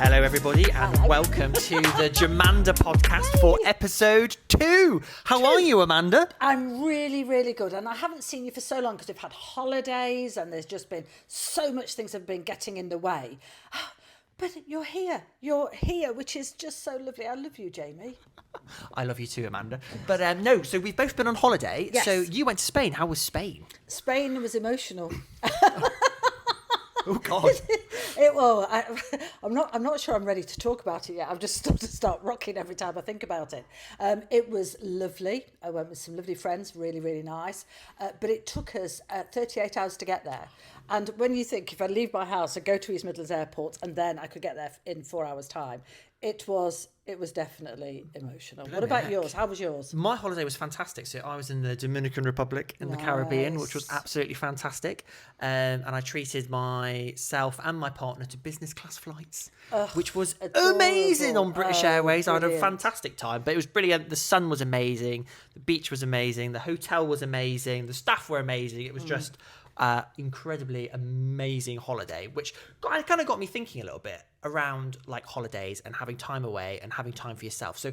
Hello, everybody, and welcome to the Jamanda podcast for episode 2. How are you, Amanda? I'm really, really good. And I haven't seen you for so long because we've had holidays and there's just been so much things have been getting in the way. But you're here. You're here, which is just so lovely. I love you, Jamie. I love you too, Amanda. But no, so we've both been on holiday. Yes. So you went to Spain. How was Spain? Spain was emotional. Oh, God. I'm not sure I'm ready to talk about it yet. I've just got to start rocking every time I think about it. It was lovely. I went with some lovely friends, really, really nice. But it took us 38 hours to get there. And when you think, if I leave my house and go to East Midlands Airport and then I could get there in 4 hours' time, it was definitely emotional. What about yours? How was yours? My holiday was fantastic. So I was in the Dominican Republic in the Caribbean, which was absolutely fantastic. And I treated myself and my partner to business class flights, which was amazing on British Airways. Brilliant. I had a fantastic time, but it was brilliant. The sun was amazing. The beach was amazing. The hotel was amazing. The staff were amazing. It was just incredibly amazing holiday, which kind of got me thinking a little bit around like holidays and having time away and having time for yourself. So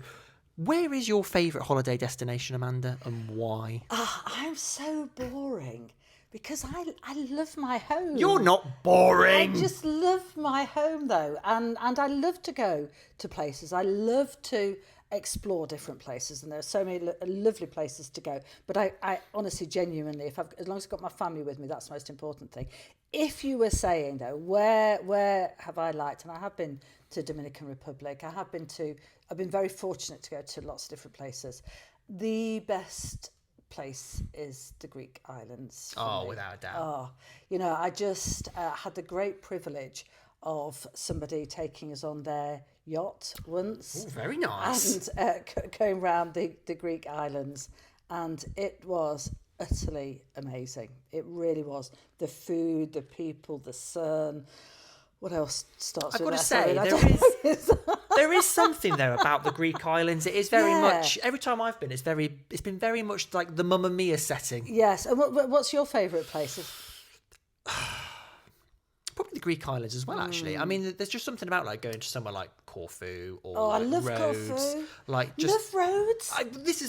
where is your favourite holiday destination, Amanda, and why? I'm so boring because I love my home. You're not boring. I just love my home though, and I love to go to places. I love to explore different places, and there are so many lovely places to go. But I honestly, genuinely, as long as I've got my family with me, that's the most important thing. If you were saying though, where have I liked, and I have been to Dominican Republic, I've been very fortunate to go to lots of different places. The best place is the Greek islands. Oh, without a doubt. I just had the great privilege of somebody taking us on their yacht once. Oh, very nice. And going around the Greek islands, and it was utterly amazing. It really was. The food, the people, the sun. What else starts I've with got to that? say, there is something there about the Greek islands. It is very much, every time I've been, it's been very much like the Mamma Mia setting. Yes. And what's your favourite place? Probably the Greek islands as well, actually. I mean, there's just something about like going to somewhere like Corfu or I like love Rhodes. Corfu. Like just love Rhodes. This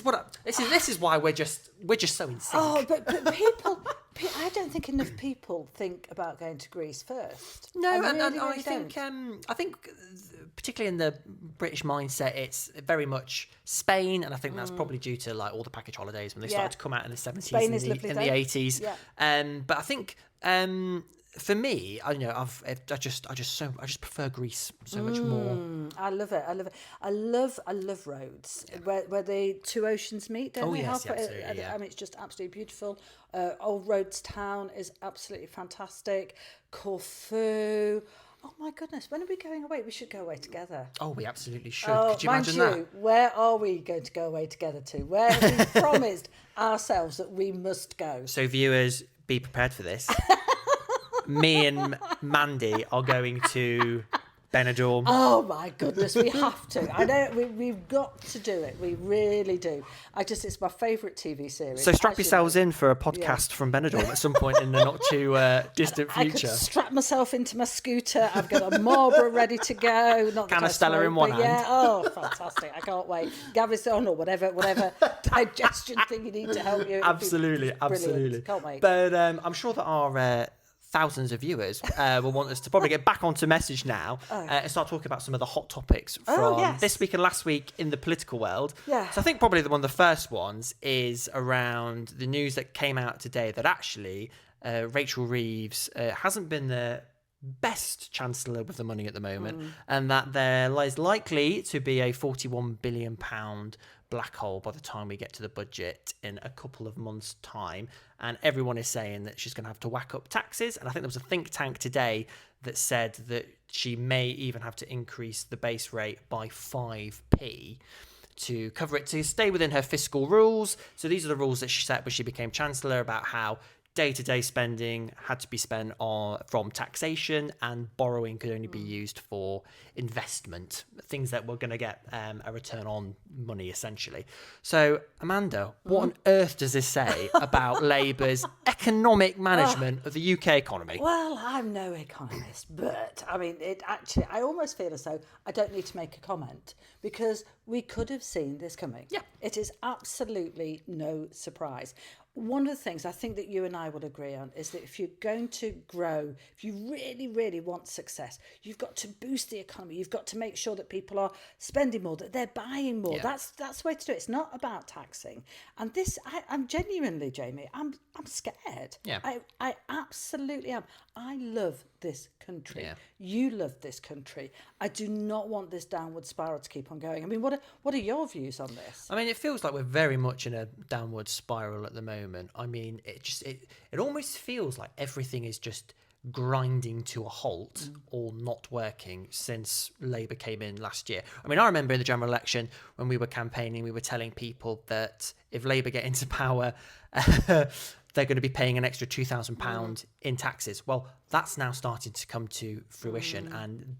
is why we're just so in sync. Oh, but people, I don't think enough people think about going to Greece first. No, I think particularly in the British mindset, it's very much Spain, and I think that's probably due to like all the package holidays when they started to come out in the 70s and in the 80s. Yeah. But I think for me, I just prefer Greece so much more. I love it. I love Rhodes, where the two oceans meet. Don't they? Yes, absolutely. I mean, it's just absolutely beautiful. Old Rhodes town is absolutely fantastic. Corfu. Oh my goodness, when are we going away? We should go away together. Oh, we absolutely should. Could you imagine mind that? Where are we going to go away together to? Where have we promised ourselves that we must go? So viewers, be prepared for this. Me and Mandy are going to Benidorm. Oh my goodness, we have to. I know we've got to do it. We really do. It's my favourite TV series. So strap yourselves in for a podcast from Benidorm at some point in the not too distant future. I could strap myself into my scooter. I've got a Marlboro ready to go. Not Canistella in one hand. Yeah. Oh, fantastic! I can't wait. Gaviscon or whatever digestion thing you need to help you. Absolutely. Can't wait. But I'm sure that our thousands of viewers will want us to probably get back onto message now and start talking about some of the hot topics from this week and last week in the political world. Yeah. So I think probably one of the first ones is around the news that came out today that actually Rachel Reeves hasn't been the best chancellor with the money at the moment, and that there is likely to be a £41 billion black hole by the time we get to the budget in a couple of months' time. And everyone is saying that she's going to have to whack up taxes. And I think there was a think tank today that said that she may even have to increase the base rate by 5p to cover it, to stay within her fiscal rules. So these are the rules that she set when she became chancellor about how day-to-day spending had to be spent from taxation, and borrowing could only be used for investment, things that were going to get a return on money, essentially. So, Amanda, what on earth does this say about Labour's economic management of the UK economy? Well, I'm no economist, but I mean, I almost feel as though I don't need to make a comment because we could have seen this coming. Yeah. It is absolutely no surprise. One of the things I think that you and I would agree on is that if you're going to grow, if you really, really want success, you've got to boost the economy. You've got to make sure that people are spending more, that they're buying more. Yeah. That's the way to do it. It's not about taxing. And this, I'm genuinely, Jamie, I'm scared. Yeah. I absolutely am. I love this country. Yeah. You love this country. I do not want this downward spiral to keep on going. I mean, what are your views on this? I mean, it feels like we're very much in a downward spiral at the moment. I mean, it almost feels like everything is just grinding to a halt or not working since Labour came in last year. I mean, I remember in the general election when we were campaigning, we were telling people that if Labour get into power, they're going to be paying an extra £2,000 in taxes. Well, that's now starting to come to fruition, and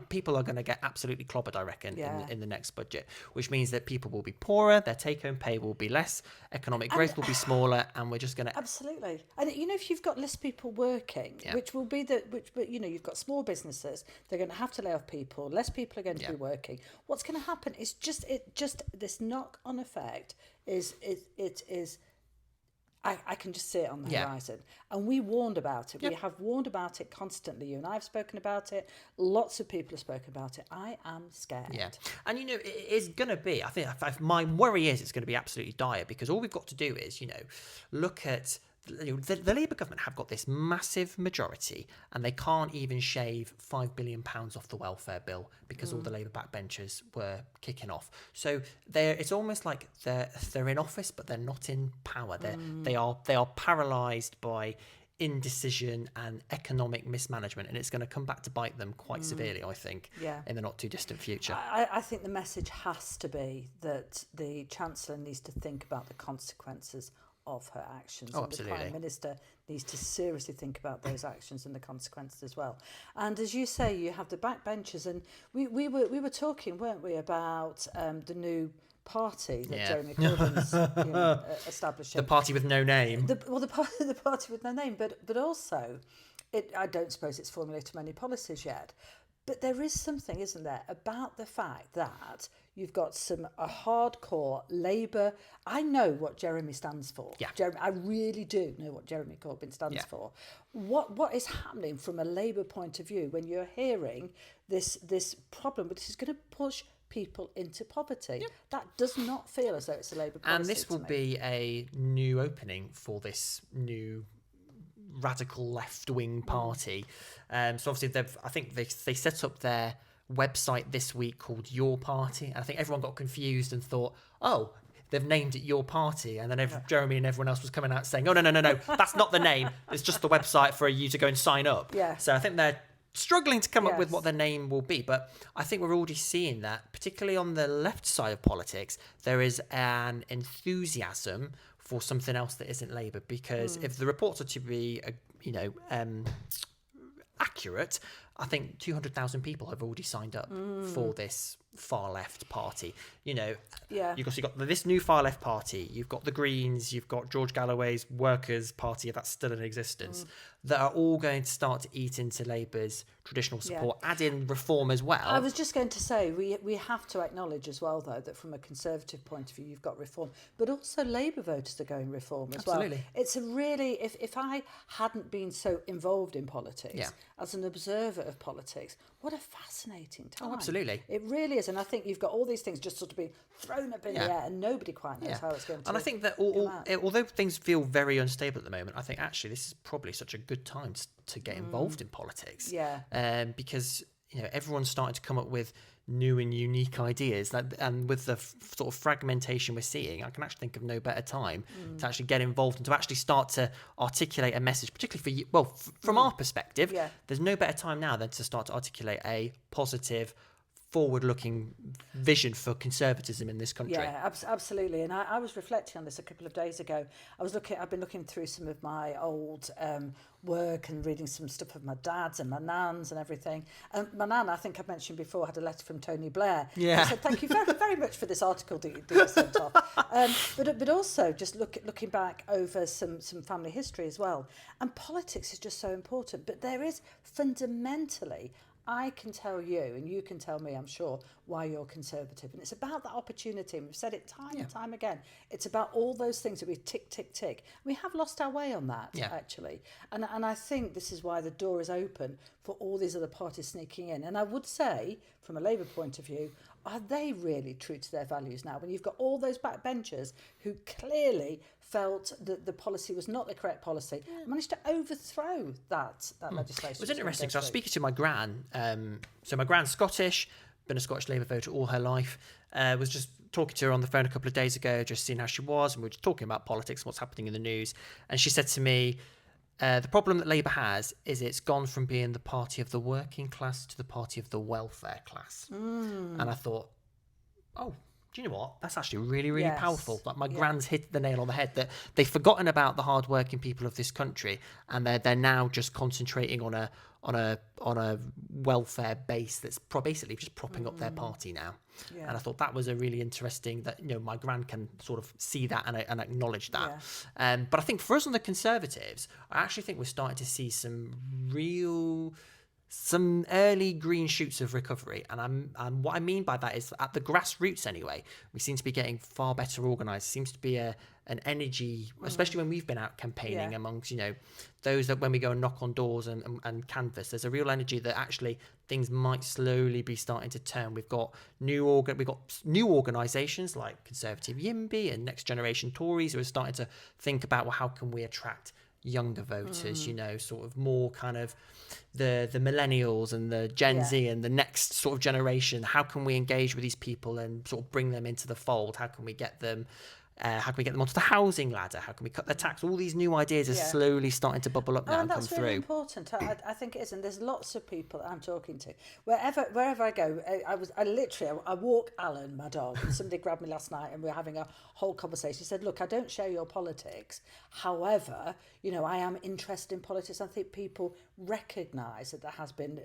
people are going to get absolutely clobbered, I reckon, in the next budget, which means that people will be poorer, their take-home pay will be less, economic growth will be smaller, and we're just going to... Absolutely. And, if you've got less people working, which will be you've got small businesses, they're going to have to lay off people, less people are going to be working. What's going to happen is just this knock-on effect is I can just see it on the horizon. And we warned about it. We have warned about it constantly. You and I have spoken about it. Lots of people have spoken about it. I am scared. Yeah. And, it is going to be, I think my worry is it's going to be absolutely dire, because all we've got to do is, look at... The Labour government have got this massive majority, and they can't even shave £5 billion off the welfare bill because all the Labour backbenchers were kicking off. So it's almost like they're in office, but they're not in power. They are paralysed by indecision and economic mismanagement, and it's going to come back to bite them quite severely, I think, in the not too distant future. I think the message has to be that the Chancellor needs to think about the consequences of her actions. Oh, and absolutely. The Prime Minister needs to seriously think about those actions and the consequences as well. And as you say, you have the backbenchers, and we were talking, weren't we, about the new party that Jeremy Corbyn's establishing. The party with no name. The party with no name, but also, I don't suppose it's formulated many policies yet. But there is something, isn't there, about the fact that you've got a hardcore Labour. I know what Jeremy stands for. Yeah. I really do know what Jeremy Corbyn stands for. What is happening from a Labour point of view when you're hearing this problem, which is going to push people into poverty? Yep. That does not feel as though it's a Labour policy. And this will be a new opening for this new radical left-wing party. So obviously I think they set up their website this week called Your Party, and I think everyone got confused and thought, oh, they've named it Your Party, and then Jeremy and everyone else was coming out saying, oh, no, that's not the name, it's just the website for you to go and sign up. So I think they're struggling to come up with what their name will be, but I think we're already seeing that, particularly on the left side of politics, there is an enthusiasm for something else that isn't Labour, because if the reports are to be, accurate, I think 200,000 people have already signed up for this far left party. You've got this new far left party. You've got the Greens. You've got George Galloway's Workers' Party, that's still in existence, that are all going to start to eat into Labour's traditional support, add in reform as well. I was just going to say, we have to acknowledge as well, though, that from a Conservative point of view, you've got reform, but also Labour voters are going reform as well. It's a really, if I hadn't been so involved in politics, as an observer of politics, what a fascinating time. Oh, absolutely. It really is. And I think you've got all these things just sort of being thrown up in the air, and nobody quite knows how it's going to. And I think that although things feel very unstable at the moment, I think actually this is probably such a good time to get involved in politics. Because everyone's starting to come up with new and unique ideas, and with the sort of fragmentation we're seeing, I can actually think of no better time to actually get involved and to actually start to articulate a message, particularly for you. Well, from our perspective, there's no better time now than to start to articulate a positive, forward-looking vision for conservatism in this country. Yeah, absolutely. And I was reflecting on this a couple of days ago. I've been looking through some of my old work and reading some stuff of my dad's and my nan's and everything. And my nan, I think I mentioned before, had a letter from Tony Blair. Yeah. I said, thank you very, very much for this article that you sent off. But also just looking back over some family history as well. And politics is just so important. But there is fundamentally, I can tell you, and you can tell me, I'm sure, why you're conservative. And it's about that opportunity. And we've said it time and time again. It's about all those things that we tick. We have lost our way on that, actually. And I think this is why the door is open for all these other parties sneaking in. And I would say, from a Labour point of view, are they really true to their values now? When you've got all those backbenchers who clearly felt that the policy was not the correct policy, managed to overthrow that legislation. It was interesting. So I was speaking to my gran. So my gran's Scottish, been a Scottish Labour voter all her life. Was just talking to her on the phone a couple of days ago, just seeing how she was, and we were just talking about politics and what's happening in the news. And she said to me, the problem that Labour has is it's gone from being the party of the working class to the party of the welfare class. And I thought, oh, do you know what? That's actually really, really powerful. Like my gran's hit the nail on the head, that they've forgotten about the hardworking people of this country, and they're now just concentrating on a welfare base that's basically just propping up their party now. And I thought that was a really interesting, that my gran can sort of see that and acknowledge that. But I think for us on the Conservatives, I actually think we're starting to see some early green shoots of recovery. And what I mean by that is, at the grassroots anyway, we seem to be getting far better organised. There seems to be an energy, especially when we've been out campaigning amongst, those that when we go and knock on doors and canvass, there's a real energy that actually things might slowly be starting to turn. We've got new organisations like Conservative YIMBY and Next Generation Tories who are starting to think about, well, how can we attract younger voters, sort of more kind of the millennials and the Gen Z and the next sort of generation. How can we engage with these people and sort of bring them into the fold? How can we get them onto the housing ladder? How can we cut their tax? All these new ideas are slowly starting to bubble up now and come through. That's really important. I think it is, and there's lots of people that I'm talking to. Wherever I go, I walk Alan, my dog, and somebody grabbed me last night, and we were having a whole conversation. He said, "Look, I don't share your politics. However, I am interested in politics. I think people recognise that there has been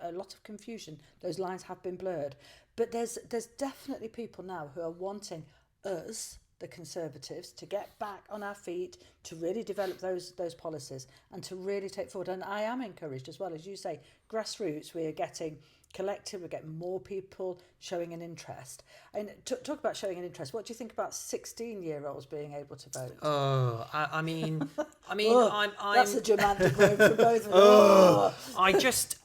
a lot of confusion. Those lines have been blurred, but there's definitely people now who are wanting us, the Conservatives, to get back on our feet, to really develop those policies and to really take forward. And I am encouraged as well, as you say, grassroots, we are getting collective, we're getting more people showing an interest. And talk about showing an interest. What do you think about 16-year-olds being able to vote? Oh, I mean, oh, I'm that's a Jamanda quote from both of them. Oh. I just,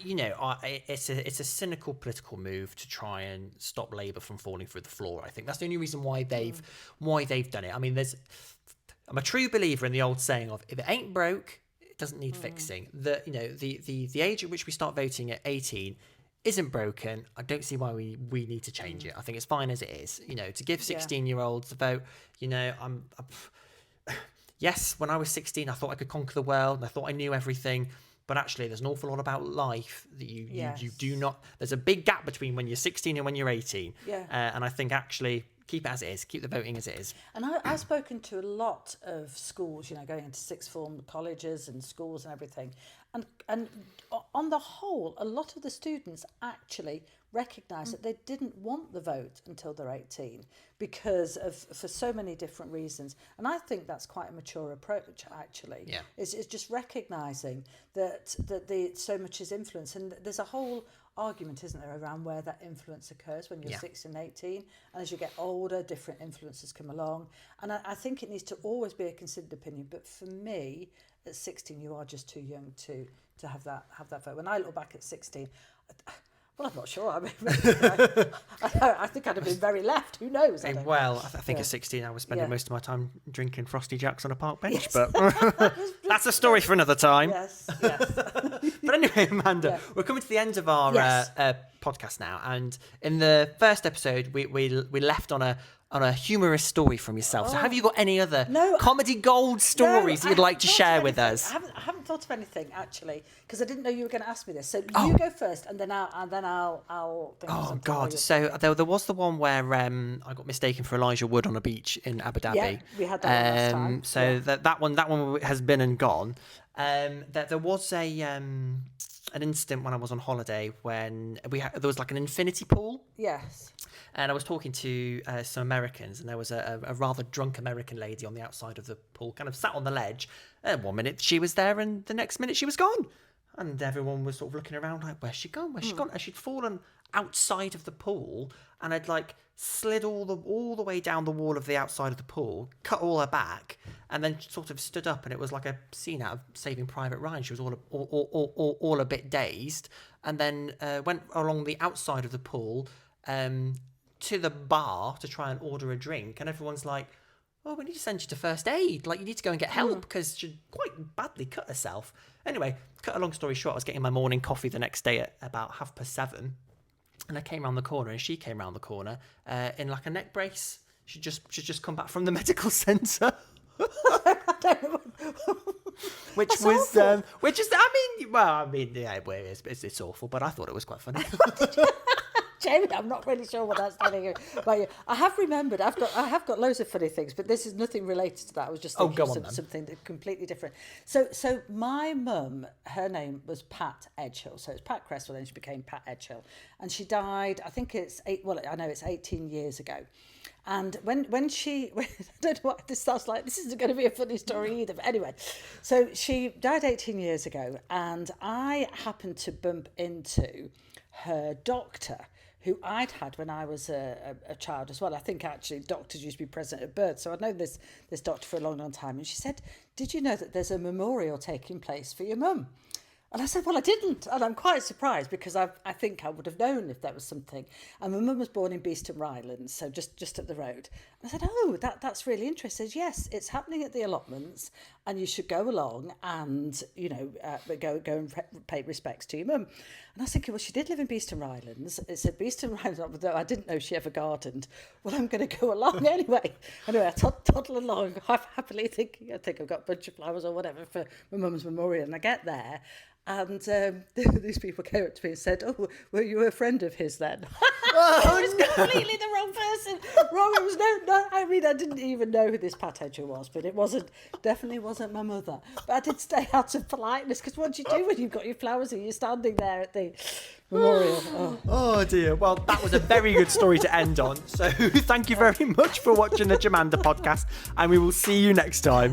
it's a cynical political move to try and stop Labour from falling through the floor. I think that's the only reason why they've done it. I mean, I'm a true believer in the old saying of, if it ain't broke, it doesn't need fixing. The age at which we start voting at 18 isn't broken. I don't see why we need to change it. I think it's fine as it is. To give 16-year-olds a vote, yes, when I was 16, I thought I could conquer the world and I thought I knew everything. But actually, there's an awful lot about life that you do not. There's a big gap between when you're 16 and when you're 18. And I think actually, keep it as it is. Keep the voting as it is. And I've spoken to a lot of schools, going into sixth form colleges and schools and everything. And on the whole, a lot of the students actually recognise that they didn't want the vote until they're 18 for so many different reasons. And I think that's quite a mature approach, actually. Yeah. It's just recognising that so much is influence. And there's a whole argument, isn't there, around where that influence occurs when you're 16 and 18. And as you get older, different influences come along. And I think it needs to always be a considered opinion. But for me, at 16, you are just too young to have that vote. When I look back at 16, well, I'm not sure. I mean, I think I'd have been very left. Who knows? I think at 16 I was spending most of my time drinking Frosty Jacks on a park bench, Yes. but that's a story for another time. Yes. But anyway, Amanda, we're coming to the end of our podcast now, and in the first episode, we left on a on a humorous story from yourself. So have you got any other No, comedy gold stories No, you'd I like to haven't share thought of with anything. us? I haven't thought of anything actually, because I didn't know you were going to ask me this. So Oh. you go first, and then I'll think of Oh something while God! you're So thinking. there was the one where I got mistaken for Elijah Wood on a beach in Abu Dhabi. Yeah, we had that one last time. So Yeah. that one has been and gone. That there was an incident when I was on holiday when there was like an infinity pool. Yes. And I was talking to some Americans, and there was a rather drunk American lady on the outside of the pool, kind of sat on the ledge. And 1 minute she was there, and the next minute she was gone. And everyone was sort of looking around like, where's she gone? Where's she gone? And she'd fallen outside of the pool, and I'd like slid all the way down the wall of the outside of the pool, cut all her back, and then sort of stood up, and it was like a scene out of Saving Private Ryan. She was all a bit dazed, and then went along the outside of the pool to the bar to try and order a drink, and everyone's like, oh, we need to send you to first aid. Like, you need to go and get help because she quite badly cut herself. Anyway, cut a long story short, I was getting my morning coffee the next day at about 7:30, and I came around the corner, and she came around the corner in like a neck brace. She'd just come back from the medical centre. Which That's was, awful. yeah, it's awful, but I thought it was quite funny. Jamie, I'm not really sure what that's telling you about you. I have remembered. I have got loads of funny things, but this is nothing related to that. I was just thinking go of on then. something completely different. So my mum, her name was Pat Edgehill. So it's Pat Cresswell, and she became Pat Edgehill, and she died. I think it's 18 years ago. And when she, I don't know what this sounds like. This isn't going to be a funny story either. But anyway, so she died 18 years ago, and I happened to bump into her doctor, who I'd had when I was a child as well. I think actually doctors used to be present at birth. So I'd known this doctor for a long, long time. And she said, did you know that there's a memorial taking place for your mum? And I said, well, I didn't. And I'm quite surprised because I think I would have known if there was something. And my mum was born in Beeston Rylands, so just up the road. And I said, oh, that's really interesting. She said, yes, it's happening at the allotments, and you should go along and, go and pay respects to your mum. And I was thinking, well, she did live in Beeston Rylands. It said Beeston Rylands, although I didn't know she ever gardened. Well, I'm going to go along anyway. Anyway, I toddle along, happily thinking, I think I've got a bunch of flowers or whatever for my mum's memorial. And I get there, and these people came up to me and said, oh, were you a friend of his then? I was completely the wrong person. Wrong. It was no, I mean, I didn't even know who this Pat Edger was, but it definitely wasn't my mother. But I did stay out of politeness, because what do you do when you've got your flowers and you're standing there at the memorial? Oh dear. Well, that was a very good story to end on. So thank you very much for watching the Jamanda podcast, and we will see you next time.